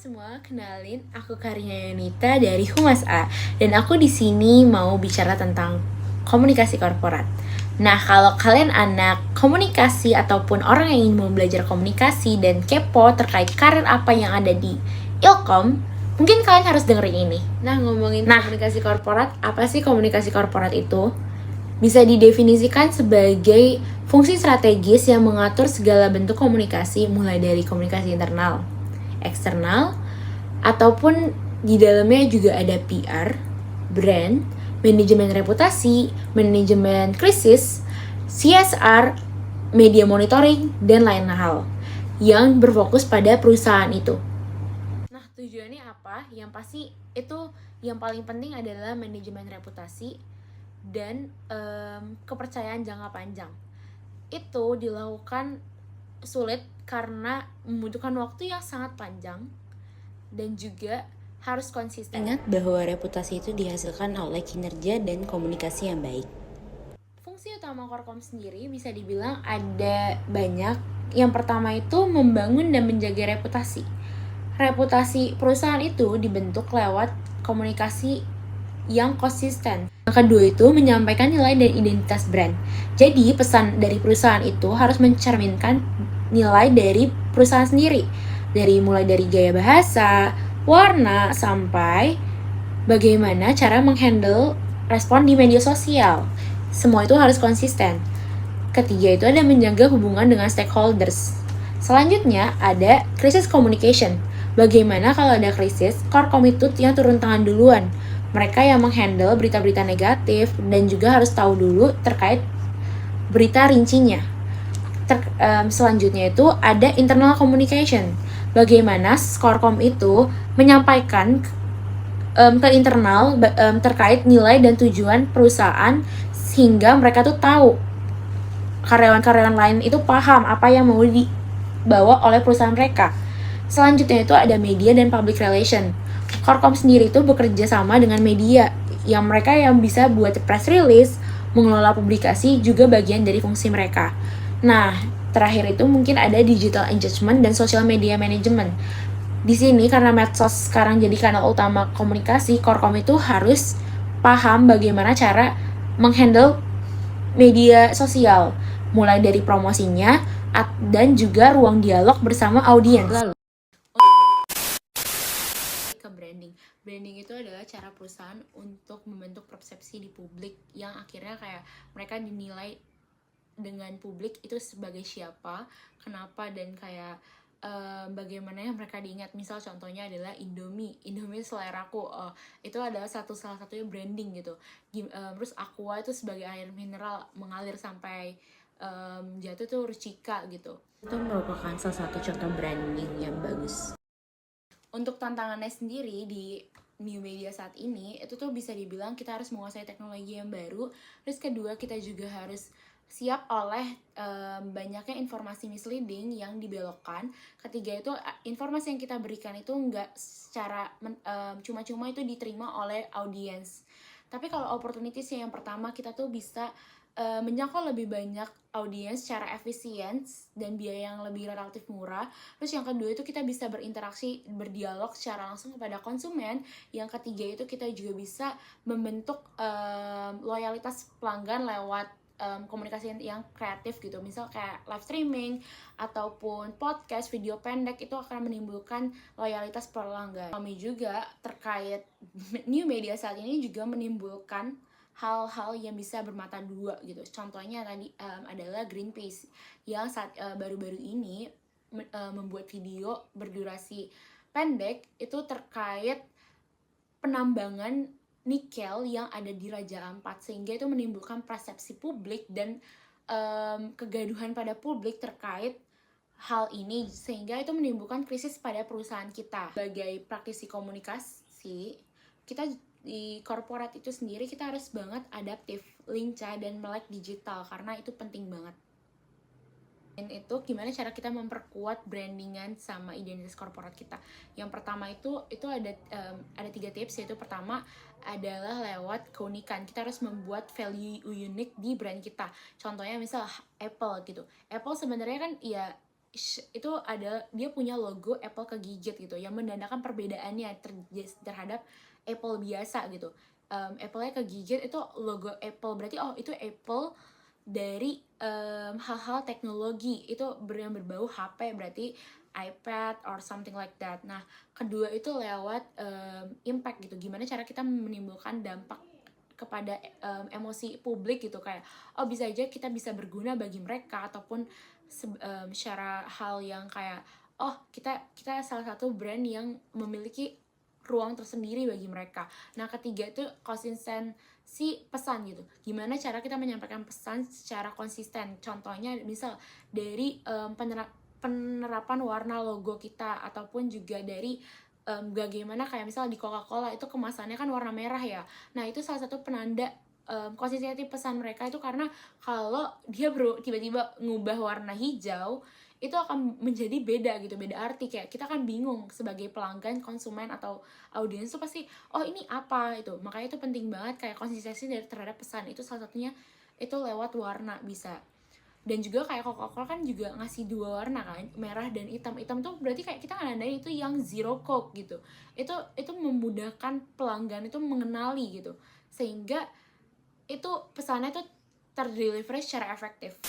semua, kenalin aku Karina Yunita dari Humas A dan aku di sini mau bicara tentang komunikasi korporat. Nah, kalau kalian anak komunikasi ataupun orang yang ingin mau belajar komunikasi dan kepo terkait karir apa yang ada di Ilkom, mungkin kalian harus dengerin ini. Nah, ngomongin komunikasi korporat, apa sih komunikasi korporat itu? Bisa didefinisikan sebagai fungsi strategis yang mengatur segala bentuk komunikasi mulai dari komunikasi internal, eksternal, ataupun di dalamnya juga ada PR, brand, manajemen reputasi, manajemen krisis, CSR, media monitoring, dan lain hal yang berfokus pada perusahaan itu. Nah, tujuannya apa? Yang pasti itu yang paling penting adalah manajemen reputasi dan kepercayaan jangka panjang. Itu dilakukan sulit karena membutuhkan waktu yang sangat panjang dan juga harus konsisten. Ingat bahwa reputasi itu dihasilkan oleh kinerja dan komunikasi yang baik. Fungsi utama Korkom sendiri bisa dibilang ada banyak. Yang pertama itu membangun dan menjaga reputasi. Reputasi perusahaan itu dibentuk lewat komunikasi yang konsisten. Yang kedua itu menyampaikan nilai dan identitas brand. Jadi pesan dari perusahaan itu harus mencerminkan nilai dari perusahaan sendiri. Mulai dari gaya bahasa, warna, sampai bagaimana cara menghandle respon di media sosial. Semua itu harus konsisten. Ketiga itu ada menjaga hubungan dengan stakeholders. Selanjutnya ada krisis communication. Bagaimana kalau ada krisis, Korkom itu yang turun tangan duluan. Mereka yang menghandle berita-berita negatif dan juga harus tahu dulu terkait berita rincinya. Selanjutnya itu ada internal communication. Bagaimana Korkom itu menyampaikan ke internal terkait nilai dan tujuan perusahaan sehingga mereka tuh tahu, karyawan-karyawan lain itu paham apa yang mau dibawa oleh perusahaan mereka. Selanjutnya itu ada media dan public relation. Korkom sendiri itu bekerja sama dengan media yang mereka yang bisa buat press release, mengelola publikasi juga bagian dari fungsi mereka. Nah, terakhir itu mungkin ada digital engagement dan social media management. Di sini karena medsos sekarang jadi kanal utama komunikasi, Korkom itu harus paham bagaimana cara menghandle media sosial, mulai dari promosinya dan juga ruang dialog bersama audiens. Lalu ke branding itu adalah cara perusahaan untuk membentuk persepsi di publik yang akhirnya kayak mereka dinilai dengan publik itu sebagai siapa, kenapa, dan kayak bagaimana yang mereka diingat. Misal contohnya adalah Indomie seleraku, itu adalah salah satunya branding gitu. Terus Aqua itu sebagai air mineral mengalir sampai jatuh tuh Rucika gitu. Itu merupakan salah satu contoh branding yang bagus. Untuk tantangannya sendiri di new media saat ini, itu tuh bisa dibilang kita harus menguasai teknologi yang baru. Terus kedua, kita juga harus siap oleh banyaknya informasi misleading yang dibelokkan. Ketiga itu informasi yang kita berikan itu nggak secara cuma-cuma itu diterima oleh audiens. Tapi kalau opportunities yang pertama, kita tuh bisa menjangkau lebih banyak audiens secara efisien dan biaya yang lebih relatif murah. Terus yang kedua itu kita bisa berinteraksi, berdialog secara langsung kepada konsumen. Yang ketiga itu kita juga bisa membentuk loyalitas pelanggan lewat komunikasi yang kreatif gitu. Misal kayak live streaming ataupun podcast, video pendek, itu akan menimbulkan loyalitas pelanggan. Kami juga terkait new media saat ini juga menimbulkan hal-hal yang bisa bermata dua gitu. Contohnya tadi adalah Greenpeace yang saat baru-baru ini membuat video berdurasi pendek itu terkait penambangan nikel yang ada di Raja Ampat, sehingga itu menimbulkan persepsi publik dan kegaduhan pada publik terkait hal ini, sehingga itu menimbulkan krisis pada perusahaan kita. Sebagai praktisi komunikasi, kita di korporat itu sendiri kita harus banget adaptif, lincah, dan melek digital karena itu penting banget. Dan itu gimana cara kita memperkuat brandingan sama identitas korporat kita. Yang pertama itu ada 3 tips, yaitu pertama adalah lewat keunikan. Kita harus membuat value unik di brand kita. Contohnya misal Apple gitu. Apple sebenarnya kan ya itu ada dia punya logo Apple kegigit gitu yang menandakan perbedaannya terhadap Apple biasa gitu. Apple-nya kegigit itu logo Apple, berarti oh itu Apple dari hal-hal teknologi itu yang berbau HP, berarti iPad or something like that. Nah, kedua itu lewat impact gitu, gimana cara kita menimbulkan dampak kepada emosi publik gitu, kayak oh bisa aja kita bisa berguna bagi mereka, ataupun secara hal yang kayak oh kita salah satu brand yang memiliki ruang tersendiri bagi mereka. Nah, ketiga itu konsistensi pesan gitu. Gimana cara kita menyampaikan pesan secara konsisten? Contohnya misal dari penerapan warna logo kita, ataupun juga dari bagaimana kayak misal di Coca-Cola itu kemasannya kan warna merah ya. Nah, itu salah satu penanda konsistensi pesan mereka itu, karena kalau dia tiba-tiba ngubah warna hijau, itu akan menjadi beda gitu, beda arti, kayak kita kan bingung sebagai pelanggan, konsumen atau audiens tuh pasti oh ini apa itu. Makanya itu penting banget kayak konsistensi terhadap pesan itu, salah satunya itu lewat warna bisa. Dan juga kayak Coca-Cola kan juga ngasih dua warna kan, merah dan hitam. Hitam tuh berarti kayak kita nandain itu yang zero coke gitu. Itu memudahkan pelanggan itu mengenali gitu, sehingga itu pesannya tuh terdeliver secara efektif.